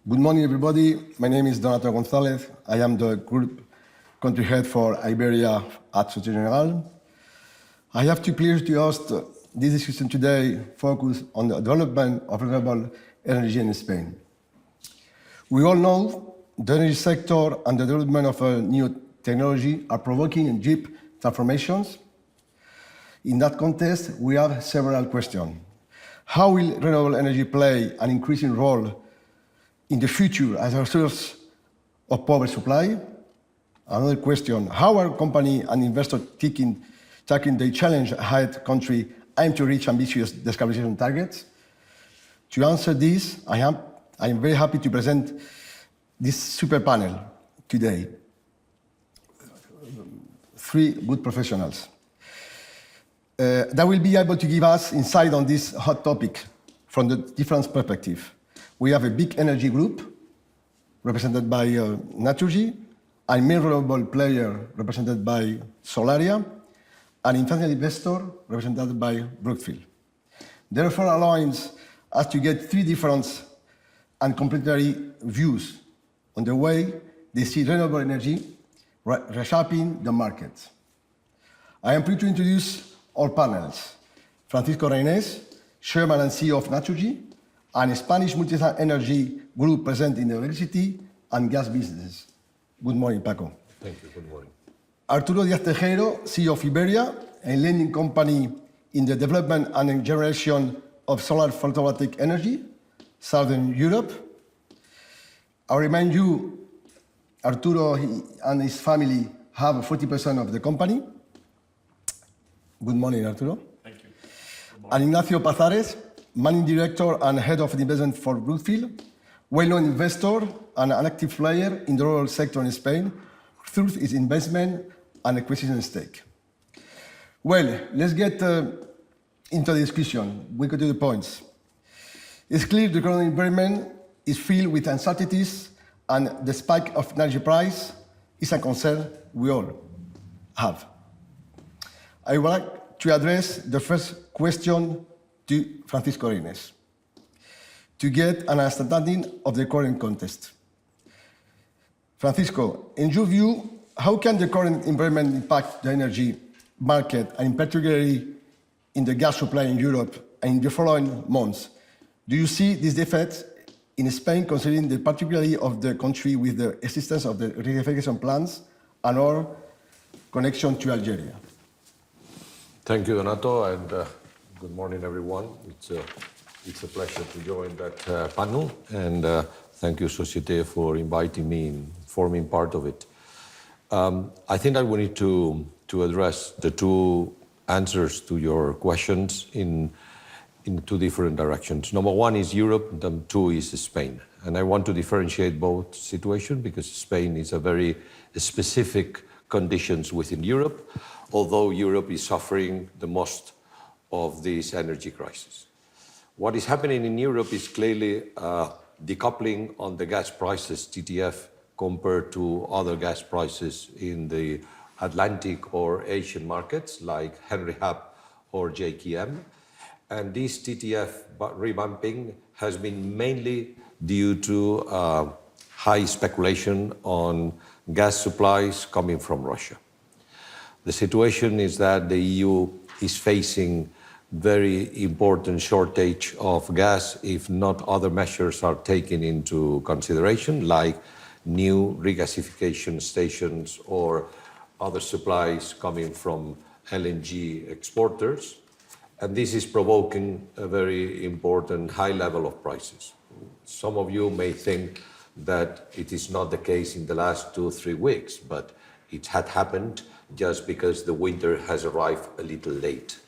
Good morning, everybody. My name is Donato Gonzalez. I am the group country head for Iberia at Societe Generale. I have two pleasures to host this discussion today, focused on the development of renewable energy in Spain. We all know the energy sector and the development of new technology are provoking deep transformations. In that context, we have several questions. How will renewable energy play an increasing role in the future as a source of power supply? Another question, how are companies and investors taking the challenge ahead country aim to reach ambitious decarbonization targets? To answer this, I am very happy to present this super panel today. Three good professionals that will be able to give us insight on this hot topic from the different perspectives. We have a big energy group represented by Naturgy, a main renewable player represented by Solaria, an international investor represented by Brookfield. Therefore, allows us to get three different and complementary views on the way they see renewable energy reshaping the market. I am pleased to introduce our panels. Francisco Reynés, Chairman and CEO of Naturgy, and a Spanish multinational energy group present in the electricity and gas businesses. Good morning, Paco. Thank you. Good morning. Arturo Díaz Tejero, CEO of Iberia, a lending company in the development and generation of solar photovoltaic energy, Southern Europe. I remind you, Arturo and his family have 40% of the company. Good morning, Arturo. Thank you. And Ignacio Pazares, Managing Director and Head of Investment for Brookfield, well-known investor and an active player in the rural sector in Spain through its investment and acquisition stake. Well, let's get into the discussion. We go to the points. It's clear the current environment is filled with uncertainties, and the spike of energy price is a concern we all have. I would like to address the first question to Francisco Reynés to get an understanding of the current context. Francisco, in your view, how can the current environment impact the energy market, and particularly in the gas supply in Europe and in the following months? Do you see these effects in Spain, considering the particularity of the country with the existence of the regasification plants and our connection to Algeria? Thank you, Donato, and good morning, everyone. It's a pleasure to join that panel, and thank you, Societe, for inviting me and forming part of it. I think that we need to address the two answers to your questions in two different directions. Number one is Europe, number two is Spain. And I want to differentiate both situations because Spain is a very specific conditions within Europe, although Europe is suffering the most of this energy crisis. What is happening in Europe is clearly decoupling on the gas prices, TTF, compared to other gas prices in the Atlantic or Asian markets like Henry Hub or JKM. And this TTF revamping has been mainly due to high speculation on gas supplies coming from Russia. The situation is that the EU is facing very important shortage of gas if not other measures are taken into consideration, like new regasification stations or other supplies coming from LNG exporters. And this is provoking a very important high level of prices. Some of you may think that it is not the case in the last 2 or 3 weeks, but it had happened just because the winter has arrived a little late.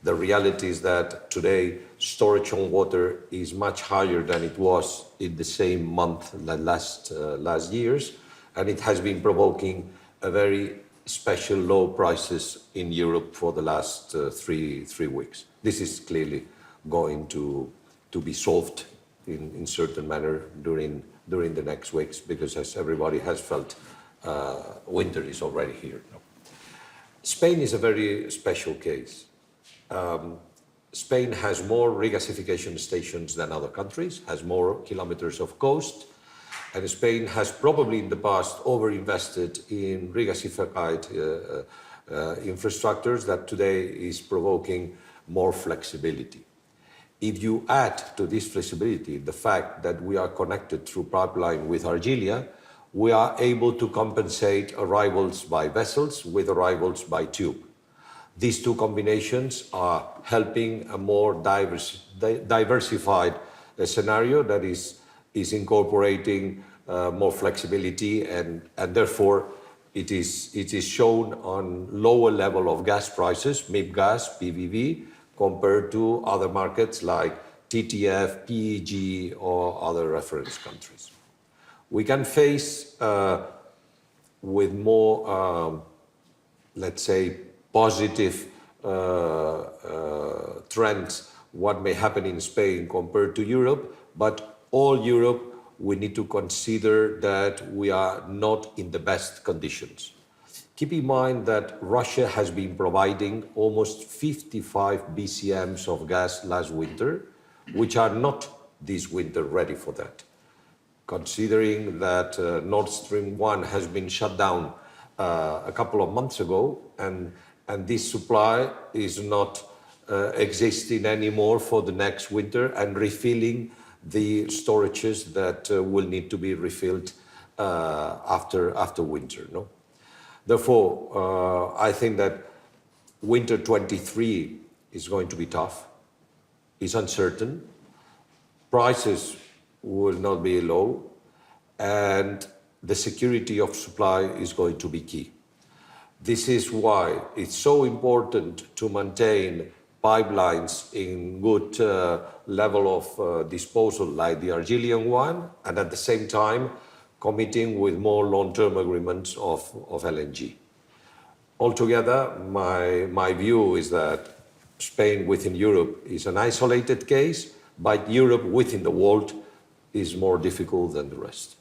The reality is that today storage on water is much higher than it was in the same month last years, and it has been provoking a very special low prices in Europe for the last three weeks. This is clearly going to be solved in certain manner during the next weeks, because as everybody has felt, winter is already here. Spain is a very special case. Spain has more regasification stations than other countries, has more kilometers of coast, and Spain has probably in the past overinvested in regasified infrastructures that today is provoking more flexibility. If you add to this flexibility the fact that we are connected through pipeline with Algeria, we are able to compensate arrivals by vessels with arrivals by tube. These two combinations are helping a more diversified scenario that is incorporating more flexibility, and therefore it is shown on lower level of gas prices, MIP gas, PVV, compared to other markets like TTF, PEG, or other reference countries. We can face with more, let's say, positive trends what may happen in Spain compared to Europe, but all Europe, we need to consider that we are not in the best conditions. Keep in mind that Russia has been providing almost 55 BCMs of gas last winter, which are not this winter ready for that. Considering that Nord Stream 1 has been shut down a couple of months ago, and this supply is not existing anymore for the next winter, and refilling the storages that will need to be refilled after winter. No? Therefore, I think that winter 23 is going to be tough. It's uncertain. Prices will not be low, and the security of supply is going to be key. This is why it's so important to maintain pipelines in good level of disposal like the Algerian one, and at the same time committing with more long-term agreements of LNG. Altogether, my view is that Spain within Europe is an isolated case, but Europe within the world is more difficult than the rest.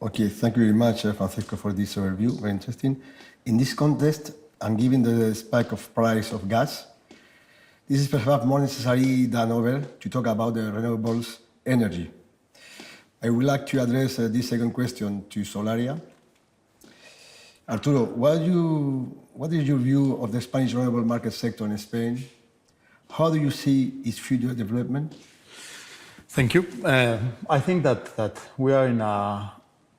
Okay, thank you very much, Francisco, for this overview. Very interesting. In this context, and given the spike of price of gas, this is perhaps more necessary than ever to talk about the renewables energy. I would like to address this second question to Solaria. Arturo, what is your view of the Spanish renewable market sector in Spain? How do you see its future development? Thank you. I think that we are in a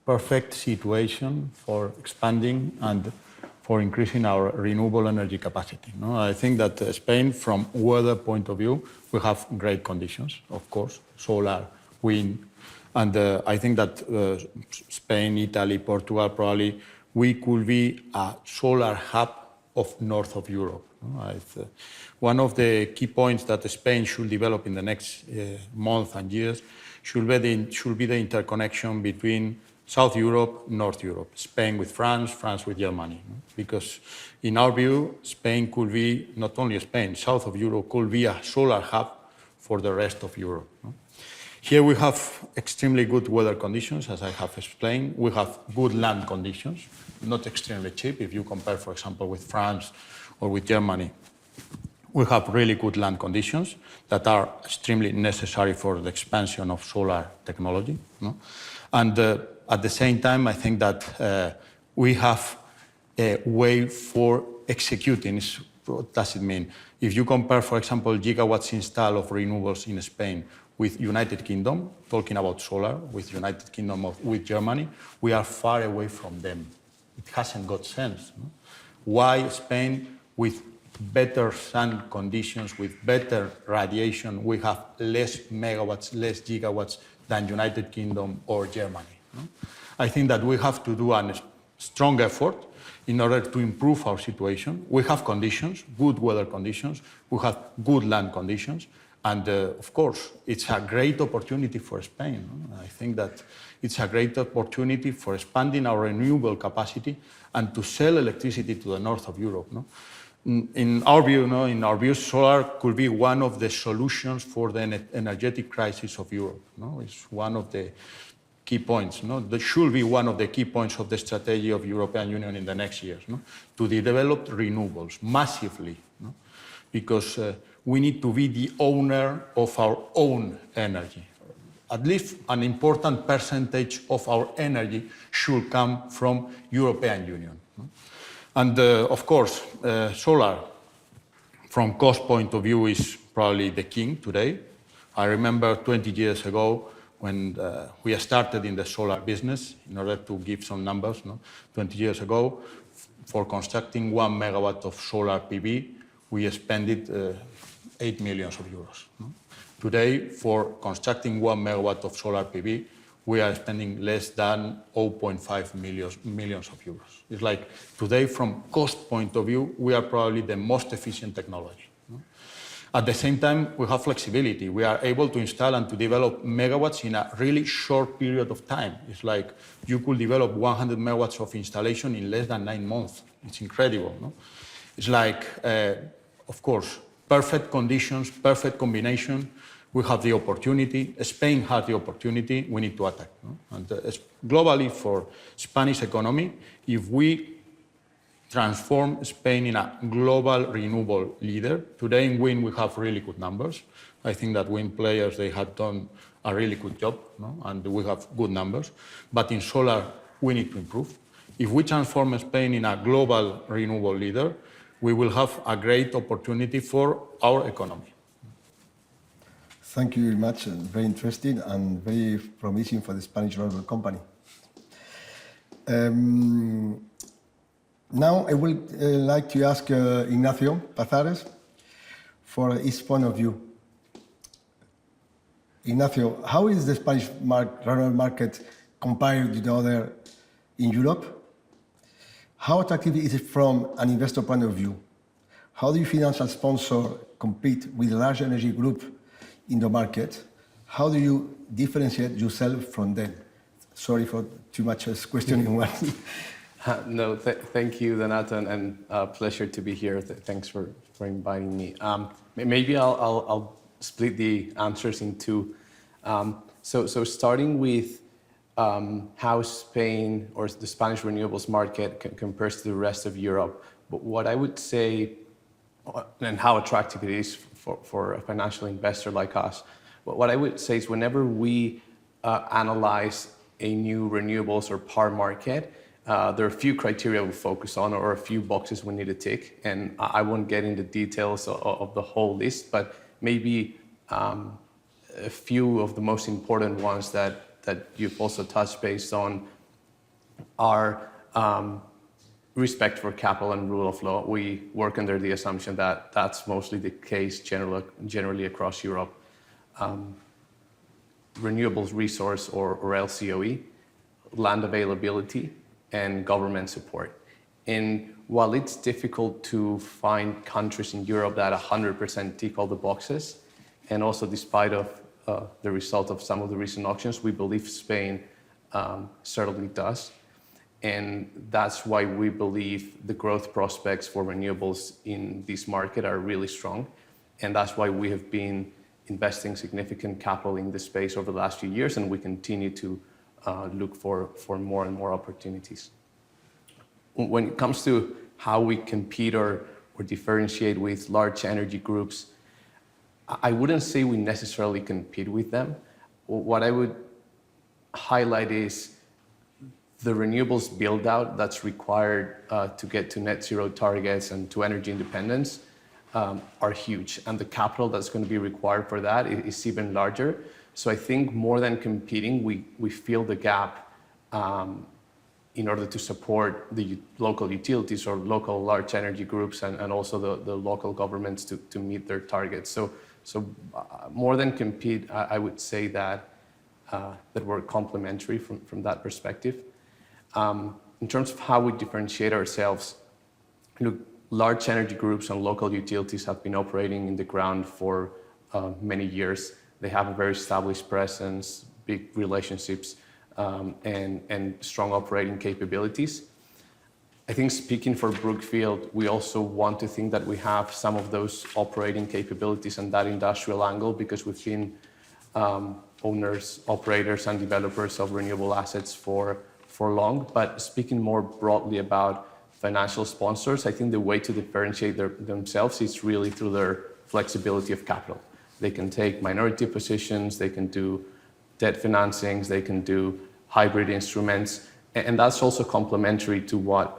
perfect situation for expanding and for increasing our renewable energy capacity. No? I think that Spain, from weather point of view, we have great conditions, of course, solar, wind, and I think that Spain, Italy, Portugal, probably we could be a solar hub of north of Europe. No? One of the key points that Spain should develop in the next months and years should be the interconnection between South Europe, North Europe, Spain with France, France with Germany. No? Because in our view, Spain could be, not only Spain, South of Europe could be a solar hub for the rest of Europe. No? Here we have extremely good weather conditions, as I have explained. We have good land conditions, not extremely cheap if you compare, for example, with France or with Germany. We have really good land conditions that are extremely necessary for the expansion of solar technology. No? And at the same time, I think that we have a way for executing. What does it mean? If you compare, for example, gigawatts installed of renewables in Spain with United Kingdom, talking about solar, with United Kingdom, with Germany, we are far away from them. It hasn't got sense. No? Why Spain, with better sun conditions, with better radiation, we have less megawatts, less gigawatts than United Kingdom or Germany? No? I think that we have to do a strong effort in order to improve our situation. We have conditions, good weather conditions, we have good land conditions, and of course, it's a great opportunity for Spain. No? I think that it's a great opportunity for expanding our renewable capacity and to sell electricity to the north of Europe. No? In our view, solar could be one of the solutions for the energetic crisis of Europe. No? It's one of the key points. No? That should be one of the key points of the strategy of European Union in the next years, no? To develop renewables massively, no? Because we need to be the owner of our own energy. At least an important percentage of our energy should come from European Union. And of course, solar, from cost point of view, is probably the king today. I remember 20 years ago when we started in the solar business, in order to give some numbers, 20 years ago, for constructing 1 megawatt of solar PV, we spent 8 million euros. Today, for constructing 1 megawatt of solar PV, we are spending less than 0.5 million euros. It's like today, from cost point of view, we are probably the most efficient technology. At the same time, we have flexibility. We are able to install and to develop megawatts in a really short period of time. It's like you could develop 100 megawatts of installation in less than 9 months. It's incredible. No? It's like, of course, perfect conditions, perfect combination. We have the opportunity. Spain has the opportunity. We need to attack. No? And globally, for Spanish economy, if we transform Spain in a global renewable leader. Today in wind, we have really good numbers. I think that wind players, they have done a really good job, no? And we have good numbers. But in solar, we need to improve. If we transform Spain in a global renewable leader, we will have a great opportunity for our economy. Thank you very much. Very interesting and very promising for the Spanish renewable company. Now I would like to ask Ignacio Pazares for his point of view. Ignacio, how is the Spanish renewable market compared to the other in Europe? How attractive is it from an investor point of view? How do you financial sponsor compete with a large energy group in the market? How do you differentiate yourself from them? Sorry for too much question in one. No, thank you, Donato, and pleasure to be here. Thanks for inviting me. Maybe I'll split the answers in two. So starting with how Spain or the Spanish renewables market compares to the rest of Europe. But what I would say, and how attractive it is for a financial investor like us, what I would say is whenever we analyze a new renewables or power market, there are a few criteria we focus on, or a few boxes we need to tick. And I won't get into details of the whole list, but maybe a few of the most important ones that you've also touched based on are respect for capital and rule of law. We work under the assumption that that's mostly the case generally across Europe. Renewables resource or LCOE, land availability, and government support. And while it's difficult to find countries in Europe that 100% tick all the boxes, and also despite of the result of some of the recent auctions, we believe Spain certainly does. And that's why we believe the growth prospects for renewables in this market are really strong. And that's why we have been investing significant capital in this space over the last few years, and we continue to look for more and more opportunities. When it comes to how we compete or differentiate with large energy groups, I wouldn't say we necessarily compete with them. What I would highlight is the renewables build out that's required to get to net zero targets and to energy independence are huge. And the capital that's going to be required for that is even larger. So I think more than competing, we fill the gap in order to support the local utilities or local large energy groups and also the local governments to meet their targets. So more than compete, I would say that we're complementary from that perspective. In terms of how we differentiate ourselves, look, large energy groups and local utilities have been operating in the ground for many years. They have a very established presence, big relationships, and strong operating capabilities. I think speaking for Brookfield, we also want to think that we have some of those operating capabilities and that industrial angle because we've been owners, operators, and developers of renewable assets for long. But speaking more broadly about financial sponsors, I think the way to differentiate themselves is really through their flexibility of capital. They can take minority positions, they can do debt financings, they can do hybrid instruments, and that's also complementary to what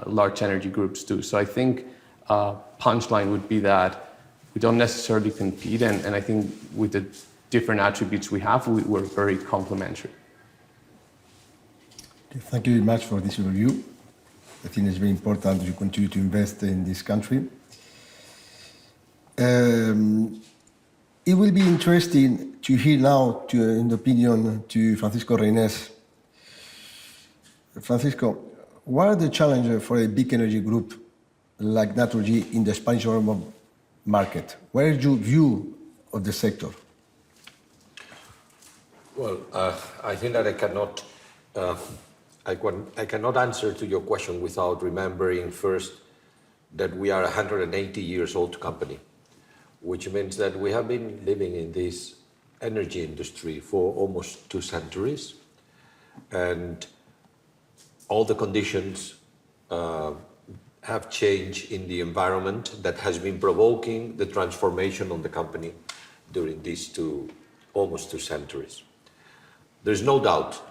large energy groups do. So I think punchline would be that we don't necessarily compete, and I think with the different attributes we have, we're very complementary. Thank you very much for this overview. I think it's very important that you continue to invest in this country. It will be interesting to hear now, in the opinion, to Francisco Reynés. Francisco, what are the challenges for a big energy group like Naturgy in the Spanish renewable market? What is your view of the sector? Well, I think that I cannot answer to your question without remembering first that we are a 180 years old company, which means that we have been living in this energy industry for almost 2 centuries, and all the conditions have changed in the environment that has been provoking the transformation of the company during these almost 2 centuries. There's no doubt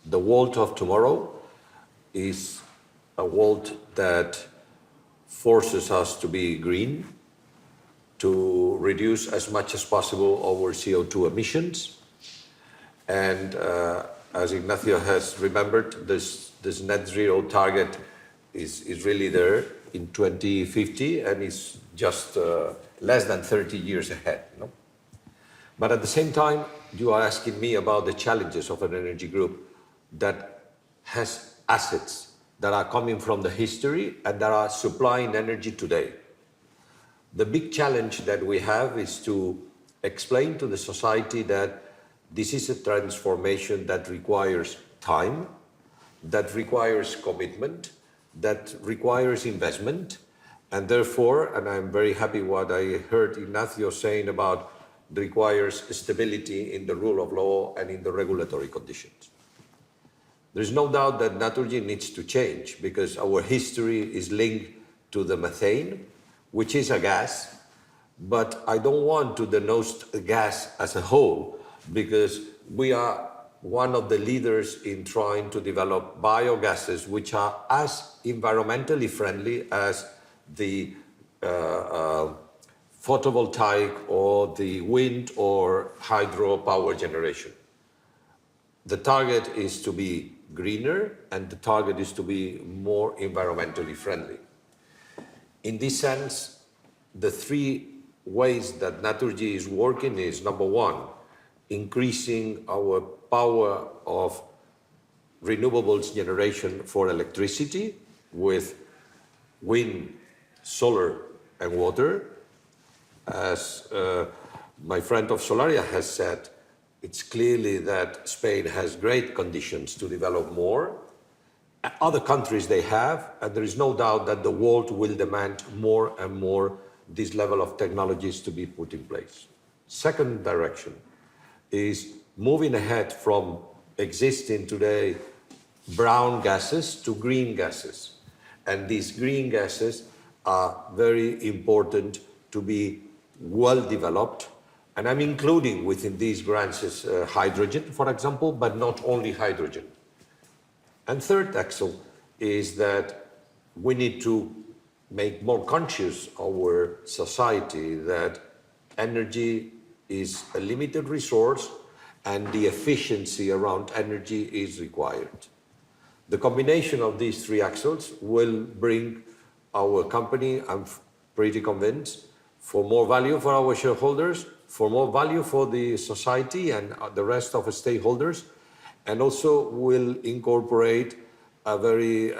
the world of tomorrow is a world that forces us to be green, to reduce as much as possible our CO2 emissions. And as Ignacio has remembered, this net zero target is really there in 2050 and is just less than 30 years ahead. No? But at the same time, you are asking me about the challenges of an energy group that has assets that are coming from the history and that are supplying energy today. The big challenge that we have is to explain to the society that this is a transformation that requires time, that requires commitment, that requires investment, and therefore, and I'm very happy what I heard Ignacio saying about requires stability in the rule of law and in the regulatory conditions. There's no doubt that Naturgy needs to change because our history is linked to the methane, which is a gas, but I don't want to denounce the gas as a whole because we are one of the leaders in trying to develop biogases which are as environmentally friendly as the photovoltaic or the wind or hydro power generation. The target is to be greener and the target is to be more environmentally friendly. In this sense, the 3 ways that Naturgy is working is, number 1, increasing our power of renewables generation for electricity with wind, solar and water. As my friend of Solaria has said, it's clearly that Spain has great conditions to develop more. Other countries they have, and there is no doubt that the world will demand more and more this level of technologies to be put in place. Second direction is moving ahead from existing today brown gases to green gases. And these green gases are very important to be well developed. And I'm including within these grants hydrogen, for example, but not only hydrogen. And third axle is that we need to make more conscious our society that energy is a limited resource and the efficiency around energy is required. The combination of these 3 axles will bring our company, I'm pretty convinced, for more value for our shareholders, for more value for the society and the rest of the stakeholders, and also will incorporate a very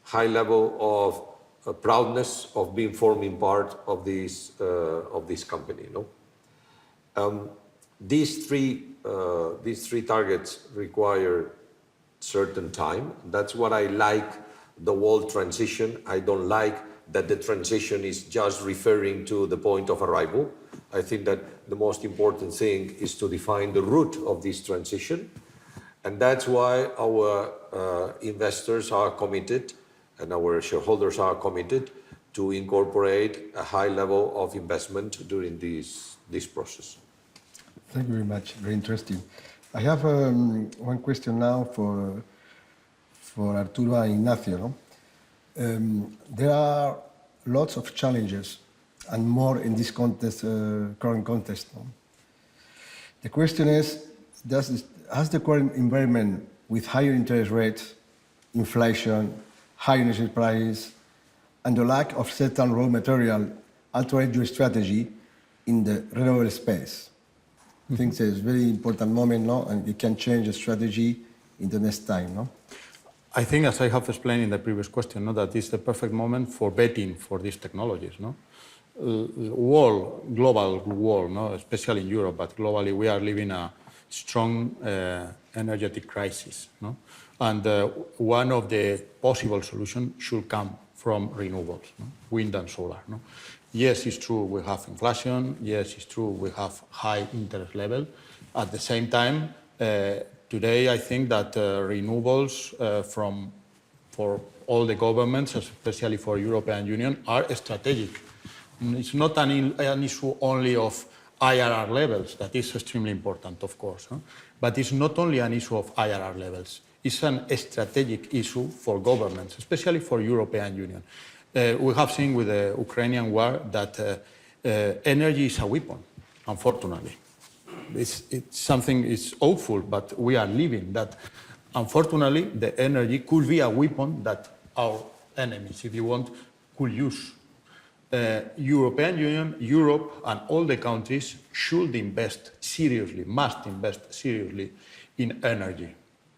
high level of proudness of being forming part of this company. No? These three targets require certain time. That's what I like the world transition. I don't like that the transition is just referring to the point of arrival. I think that the most important thing is to define the route of this transition. And that's why our investors are committed and our shareholders are committed to incorporate a high level of investment during this process. Thank you very much. Very interesting. I have one question now for Arturo and Ignacio. No? There are lots of challenges and more in this context, current context. No? The question is, has the current environment with higher interest rates, inflation, high energy prices, and the lack of certain raw material altered your strategy in the renewable space? I think it's a very important moment, no? And it can change the strategy in the next time, no? I think, as I have explained in the previous question, no, that is the perfect moment for betting for these technologies. No? Global world, no, especially in Europe, but globally, we are living a strong energetic crisis. No? And one of the possible solutions should come from renewables, no? Wind and solar. No? Yes, it's true we have inflation. Yes, it's true we have high interest level. At the same time, today I think that renewables for all the governments, especially for European Union, are strategic. It's not an issue only of IRR levels. That is extremely important, of course. Huh? But it's not only an issue of IRR levels. It's a strategic issue for governments, especially for European Union. We have seen with the Ukrainian war that energy is a weapon, unfortunately. It's something is awful, but we are living that. Unfortunately, the energy could be a weapon that our enemies, if you want, could use. European Union, Europe, and all the countries should invest seriously, must invest seriously in energy,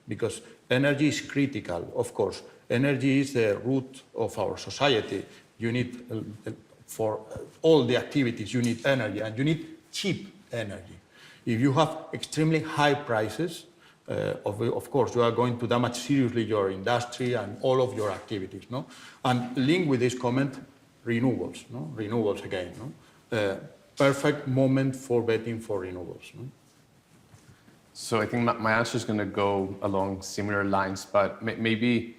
because energy is critical, of course. Energy is the root of our society. You need, for all the activities, you need energy, and you need cheap energy. If you have extremely high prices, of course, you are going to damage seriously your industry and all of your activities. No? And linked with this comment, renewables. No? Renewables again. No? Perfect moment for betting for renewables. No? So I think my answer is going to go along similar lines, but maybe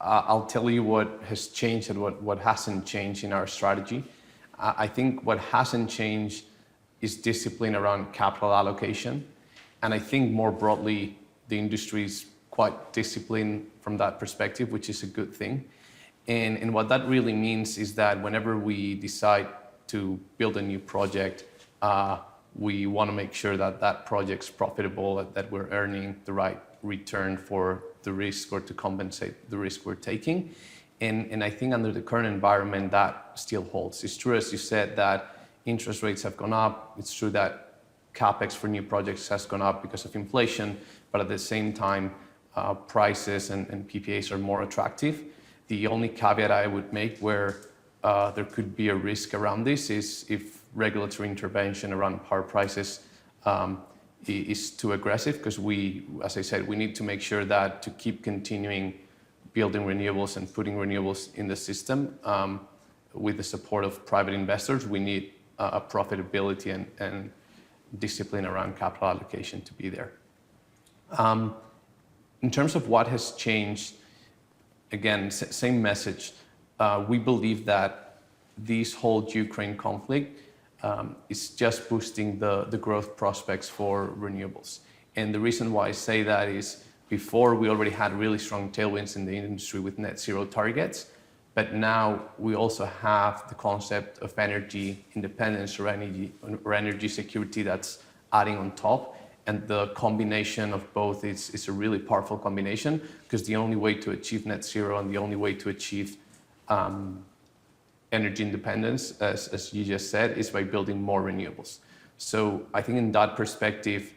I'll tell you what has changed and what hasn't changed in our strategy. I think what hasn't changed is discipline around capital allocation. And I think more broadly, the industry is quite disciplined from that perspective, which is a good thing. And what that really means is that whenever we decide to build a new project, we want to make sure that that project's profitable, that we're earning the right return for the risk or to compensate the risk we're taking. And I think under the current environment, that still holds. It's true, as you said, that interest rates have gone up. It's true that CapEx for new projects has gone up because of inflation, but at the same time, prices and PPAs are more attractive. The only caveat I would make where there could be a risk around this is if regulatory intervention around power prices is too aggressive, because we, as I said, we need to make sure that to keep continuing building renewables and putting renewables in the system with the support of private investors, we need a profitability and discipline around capital allocation to be there. In terms of what has changed, again, same message. We believe that this whole Ukraine conflict is just boosting the growth prospects for renewables. And the reason why I say that is before we already had really strong tailwinds in the industry with net zero targets, but now we also have the concept of energy independence or energy security that's adding on top. And the combination of both is a really powerful combination, because the only way to achieve net zero and the only way to achieve energy independence, as you just said, is by building more renewables. So I think in that perspective,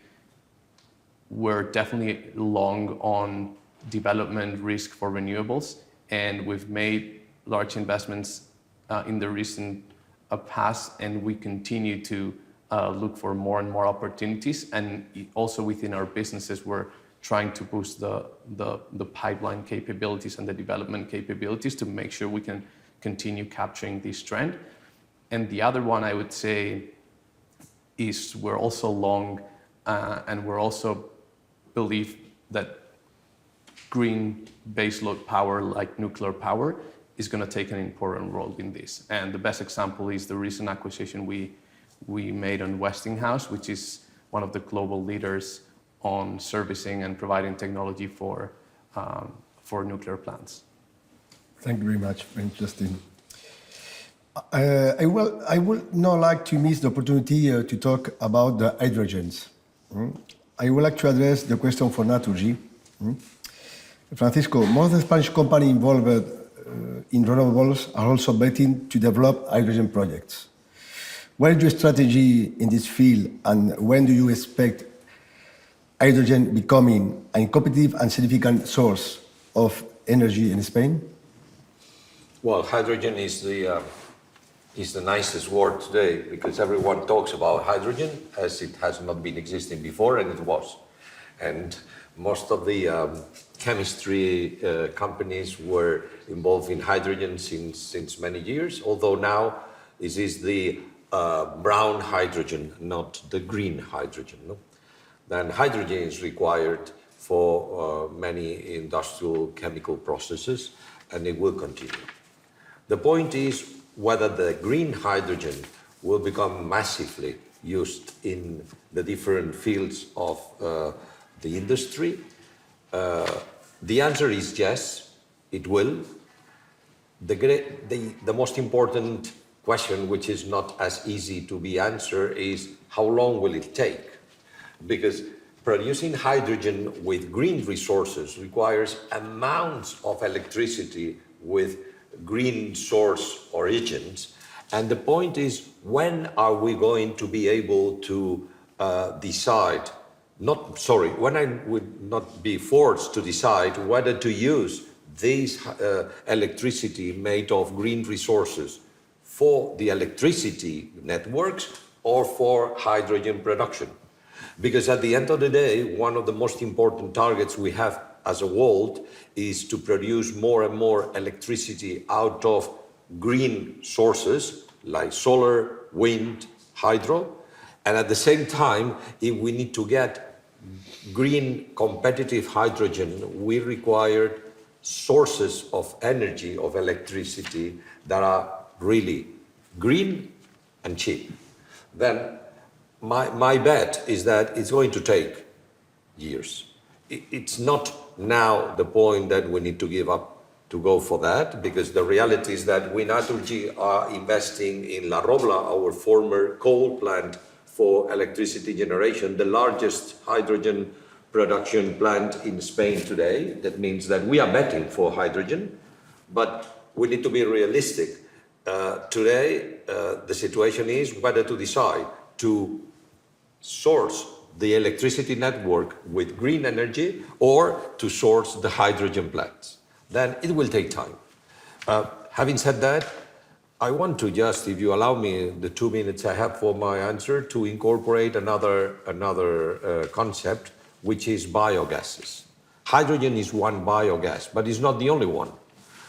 we're definitely long on development risk for renewables, and we've made large investments in the recent past, and we continue to look for more and more opportunities. And also within our businesses, we're trying to boost the pipeline capabilities and the development capabilities to make sure we can continue capturing this trend. And the other one I would say is we're also long and we're also believe that green baseload power like nuclear power is going to take an important role in this. And the best example is the recent acquisition we made on Westinghouse, which is one of the global leaders on servicing and providing technology for nuclear plants. Thank you very much. Very interesting. I would now like to miss the opportunity to talk about the hydrogens. I would like to address the question for Naturgy. Francisco, most of the Spanish companies involved in renewables are also betting to develop hydrogen projects. What is your strategy in this field, and when do you expect hydrogen becoming a competitive and significant source of energy in Spain? Well, hydrogen is the nicest word today because everyone talks about hydrogen as it has not been existing before, and it was. And most of the chemistry companies were involved in hydrogen since many years, although now this is the brown hydrogen, not the green hydrogen. No? Then hydrogen is required for many industrial chemical processes, and it will continue. The point is whether the green hydrogen will become massively used in the different fields of the industry. The answer is yes, it will. The most important question, which is not as easy to be answered, is how long will it take? Because producing hydrogen with green resources requires amounts of electricity with green source origins. And the point is, when are we going to be able to decide, when I would not be forced to decide whether to use this electricity made of green resources for the electricity networks or for hydrogen production. Because at the end of the day, one of the most important targets we have as a world is to produce more and more electricity out of green sources like solar, wind, hydro. And at the same time, if we need to get green competitive hydrogen, we require sources of energy, of electricity that are really green and cheap. Then my bet is that it's going to take years. It's not now the point that we need to give up to go for that, because the reality is that we Naturgy are investing in La Robla, our former coal plant for electricity generation, the largest hydrogen production plant in Spain today. That means that we are betting for hydrogen, but we need to be realistic. Today, the situation is whether to decide to source the electricity network with green energy or to source the hydrogen plants. Then it will take time. Having said that, I want to just, if you allow me the 2 minutes I have for my answer, to incorporate another concept, which is biogases. Hydrogen is one biogas, but it's not the only one.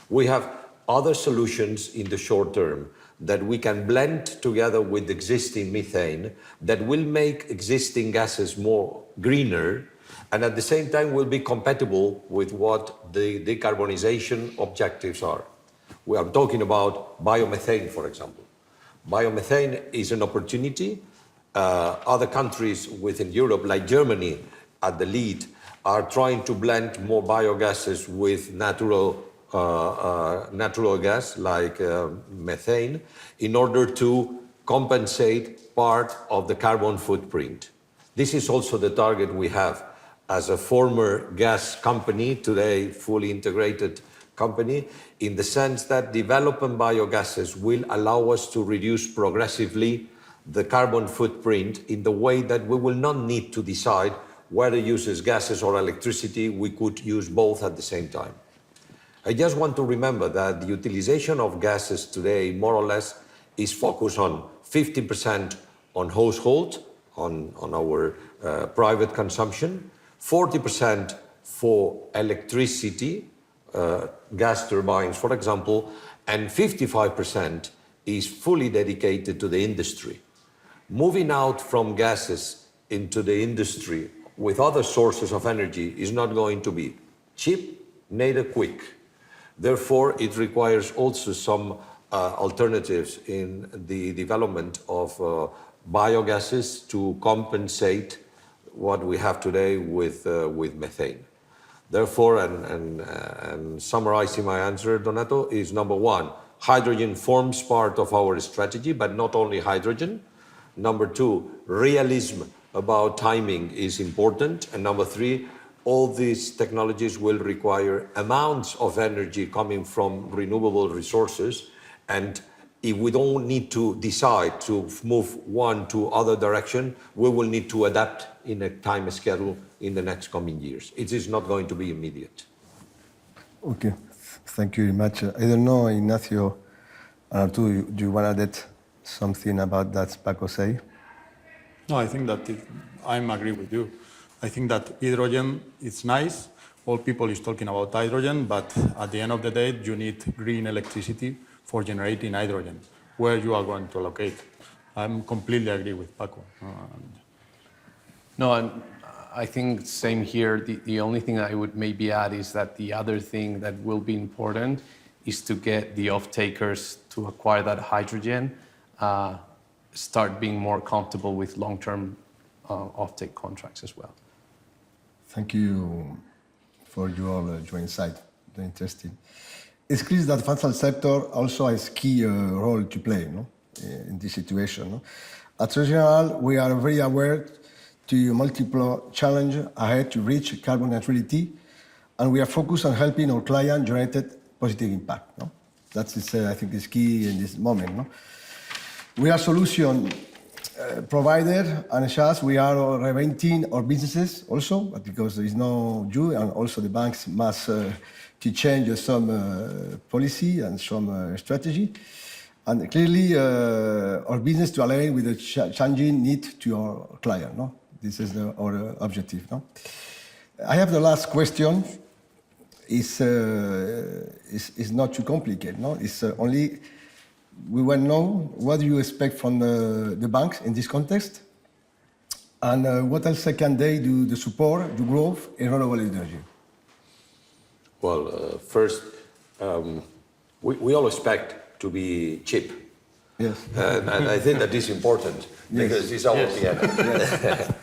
We have other solutions in the short term that we can blend together with existing methane that will make existing gases more greener, and at the same time will be compatible with what the decarbonization objectives are. We are talking about biomethane, for example. Biomethane is an opportunity. Other countries within Europe, like Germany at the lead, are trying to blend more biogases with natural gas, like methane, in order to compensate part of the carbon footprint. This is also the target we have as a former gas company, today fully integrated company, in the sense that developing biogases will allow us to reduce progressively the carbon footprint in the way that we will not need to decide whether to use gases or electricity. We could use both at the same time. I just want to remember that the utilization of gases today, more or less, is focused on 50% on household, on our private consumption, 40% for electricity, gas turbines, for example, and 55% is fully dedicated to the industry. Moving out from gases into the industry with other sources of energy is not going to be cheap, neither quick. Therefore, it requires also some alternatives in the development of biogases to compensate what we have today with methane. Therefore, and summarizing my answer, Donato, is number one, hydrogen forms part of our strategy, but not only hydrogen. Number two, realism about timing is important. And number three, all these technologies will require amounts of energy coming from renewable resources. And if we don't need to decide to move one to other direction, we will need to adapt in a time schedule in the next coming years. It is not going to be immediate. Okay, thank you very much. I don't know, Ignacio, do you want to add something about that Paco say? No, I think that I'm agree with you. I think that hydrogen is nice. All people is talking about hydrogen, but at the end of the day, you need green electricity for generating hydrogen. Where you are going to locate? I'm completely agree with Paco. No, and I think same here. The only thing I would maybe add is that the other thing that will be important is to get the off-takers to acquire that hydrogen, start being more comfortable with long-term off-take contracts as well. Thank you for your insight. Very interesting. It's clear that the financial sector also has key role to play, no? In this situation. No? At Generale, we are very aware to multiple challenges ahead to reach carbon neutrality, and we are focused on helping our client generate positive impact. No? That is, I think, is key in this moment. No? We are solution provider, and as we are reinventing our businesses also, but because there is no due, and also the banks must to change some policy and some strategy. And clearly, our business to align with the changing need to our client. No? This is our objective. No? I have the last question. Is not too complicated. No? It's only we want to know what do you expect from the banks in this context, and what else can they do to support the growth in renewable energy? Well, first, we all expect to be cheap. Yes. And I think that is important because it's our piano.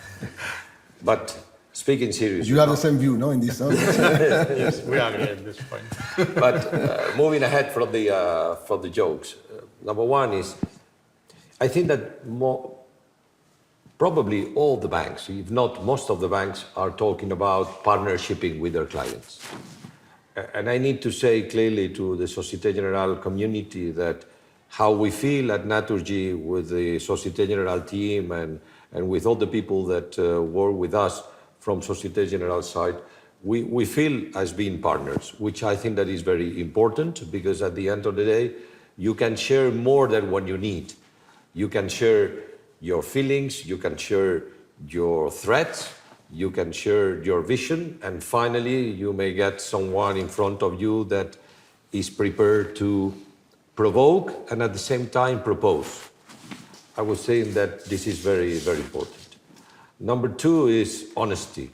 But speaking seriously. You have the same view, no, in this? No? Yes, we agree at this point. But moving ahead from the jokes, number one is, I think that probably all the banks, if not most of the banks, are talking about partnershiping with their clients. And I need to say clearly to the Societe Generale community that how we feel at Naturgy with the Societe Generale team and with all the people that work with us from Societe Generale side, we feel as being partners, which I think that is very important, because at the end of the day, you can share more than what you need. You can share your feelings, you can share your threats, you can share your vision, and finally you may get someone in front of you that is prepared to provoke and at the same time propose. I was saying that this is very, very important. Number two is honesty.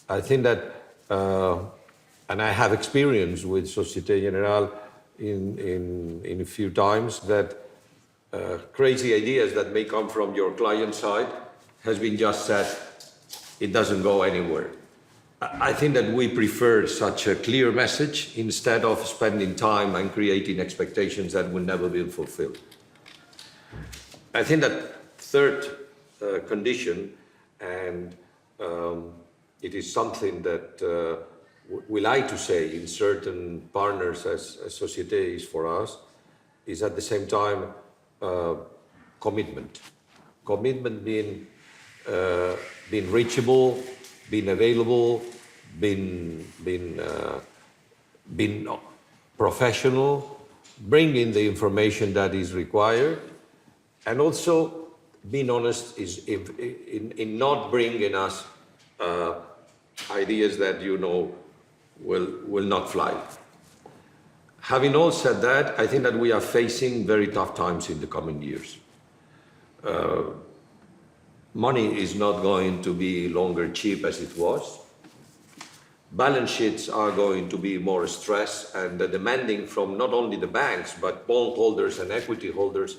I think that, and I have experience with Societe Generale in a few times, that crazy ideas that may come from your client side has been just said, it doesn't go anywhere. I think that we prefer such a clear message instead of spending time and creating expectations that will never be fulfilled. I think that third condition, and it is something that we like to say in certain partners as Societe is for us, is at the same time commitment. Commitment being reachable, being available, being professional, bringing the information that is required, and also being honest in not bringing us ideas that will not fly. Having all said that, I think that we are facing very tough times in the coming years. Money is not going to be longer cheap as it was. balance sheets are going to be more stressed and demanding from not only the banks, but bondholders and equity holders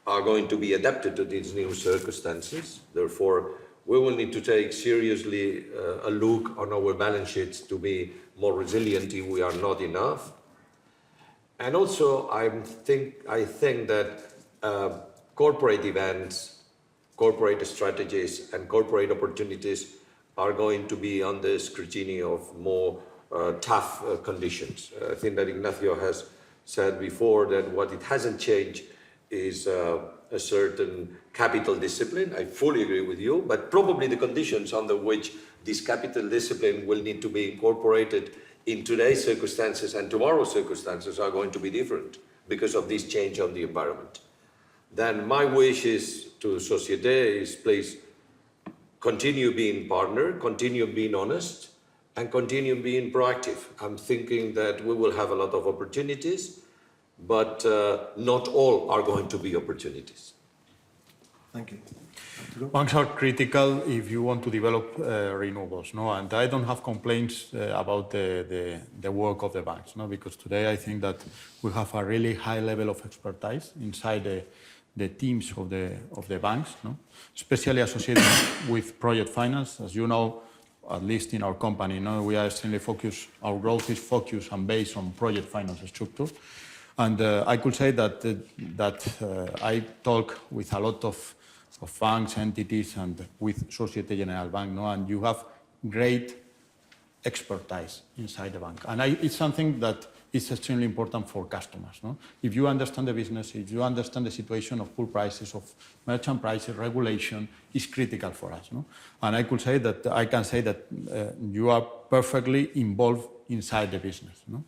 are going to be adapted to these new circumstances. Therefore, we will need to take seriously a look on our balance sheets to be more resilient if we are not enough. And also, I think that corporate events, corporate strategies, and corporate opportunities are going to be under scrutiny of more tough conditions. I think that Ignacio has said before that what it hasn't changed is a certain capital discipline. I fully agree with you, but probably the conditions under which this capital discipline will need to be incorporated in today's circumstances and tomorrow's circumstances are going to be different because of this change of the environment. Then my wish is to Societe is please continue being partner, continue being honest, and continue being proactive. I'm thinking that we will have a lot of opportunities, but not all are going to be opportunities. Thank you. Banks are critical if you want to develop renewables, no? And I don't have complaints about the work of the banks, no? Because today I think that we have a really high level of expertise inside the teams of the banks, no? Especially associated with project finance. As you know, at least in our company, no? We are extremely focused, our growth is focused and based on project finance structure. And I could say that I talk with a lot of banks, entities, and with Societe Generale Bank, no? And you have great expertise inside the bank. And it's something that is extremely important for customers, no? If you understand the business, if you understand the situation of pool prices, of merchant prices, regulation is critical for us, no? And I can say that you are perfectly involved inside the business, no?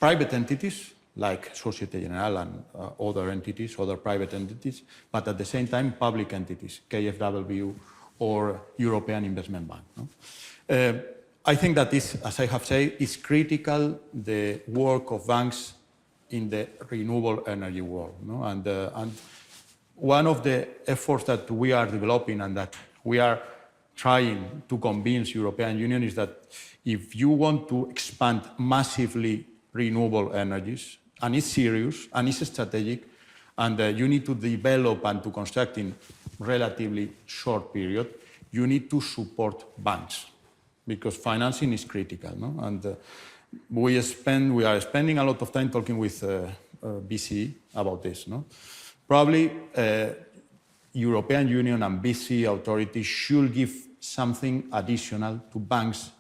Private entities like Societe Generale and other entities, other private entities, but at the same time public entities, KfW or European Investment Bank, no? I think that this, as I have said, is critical, the work of banks in the renewable energy world, no? And one of the efforts that we are developing and that we are trying to convince European Union is that if you want to expand massively renewable energies, and it's serious and it's strategic, and you need to develop and to construct in relatively short period, you need to support banks because financing is critical, no? And we are spending a lot of time talking with BCE about this, no? Probably European Union and BCE authorities should give something additional to banks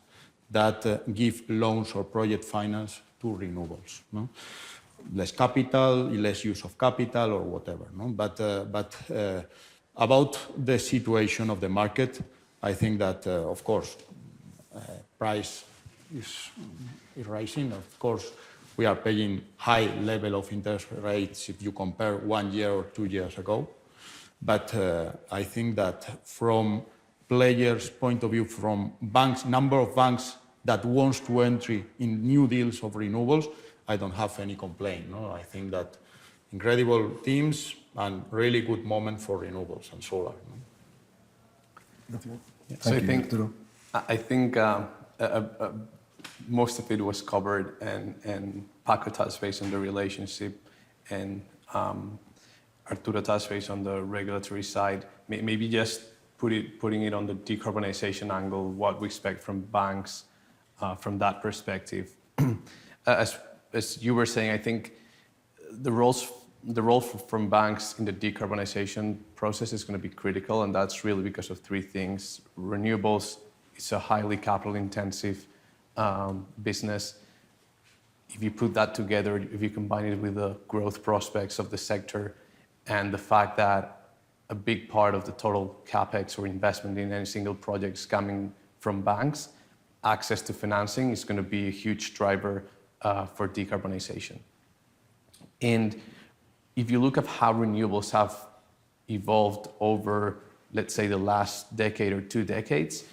that give loans or project finance to renewables, no? Less capital, less use of capital, or whatever, no? But about the situation of the market, I think that, of course, price is rising. Of course, we are paying high level of interest rates if you compare 1 year or 2 years ago. But I think that from players' point of view, from banks, number of banks that wants to enter in new deals of renewables, I don't have any complaint, no? I think that incredible teams and really good moment for renewables and solar, no? So I think most of it was covered, and Paco touched base on the relationship, and Arturo touched base on the regulatory side. Maybe just putting it on the decarbonization angle, what we expect from banks from that perspective. As you were saying, I think the role from banks in the decarbonization process is going to be critical, and that's really because of 3 things. Renewables is a highly capital-intensive business. If you put that together, if you combine it with the growth prospects of the sector and the fact that a big part of the total capex or investment in any single project is coming from banks, access to financing is going to be a huge driver for decarbonization. And if you look at how renewables have evolved over, let's say, the last decade or 2 decades,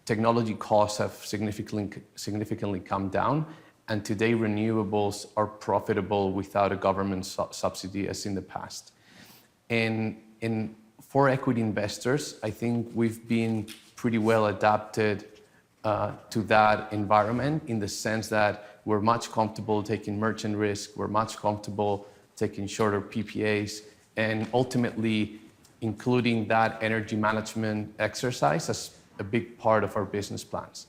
technology costs have significantly come down, and today renewables are profitable without a government subsidy as in the past. And for equity investors, I think we've been pretty well adapted to that environment in the sense that we're much comfortable taking merchant risk, we're much comfortable taking shorter PPAs, and ultimately including that energy management exercise as a big part of our business plans.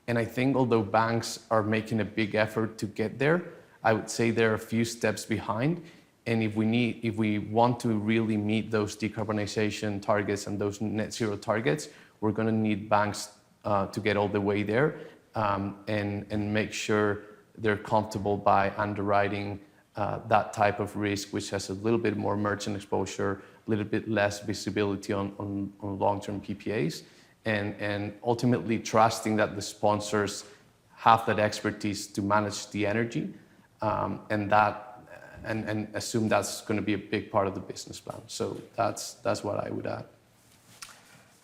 And I think although banks are making a big effort to get there, I would say they're a few steps behind. And if we want to really meet those decarbonization targets and those net zero targets, we're going to need banks to get all the way there and make sure they're comfortable by underwriting that type of risk, which has a little bit more merchant exposure, a little bit less visibility on long-term PPAs, and ultimately trusting that the sponsors have that expertise to manage the energy, and assume that's going to be a big part of the business plan. So that's what I would add.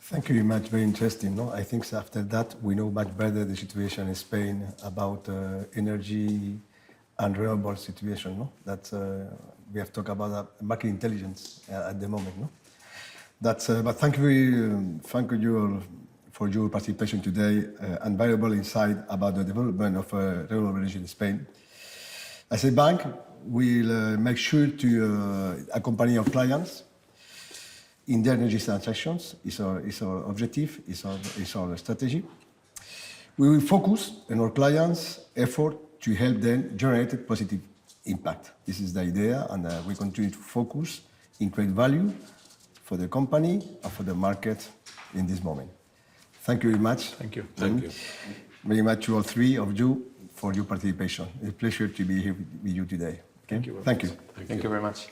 Thank you very much. Very interesting. No, I think after that we know much better the situation in Spain about energy and renewable situation. No, that we have talked about market intelligence at the moment. No, that's. But thank you all for your participation today and valuable insight about the development of renewable energy in Spain. As a bank, we'll make sure to accompany our clients in their energy transactions. Is our objective, is our strategy. We will focus on our clients' effort to help them generate a positive impact. This is the idea, and we continue to focus in create value for the company and for the market in this moment. Thank you very much. Thank you. Thank you. Very much to all three of you for your participation. It's a pleasure to be here with you today. Okay? Thank you very Thank you. Thank you very much.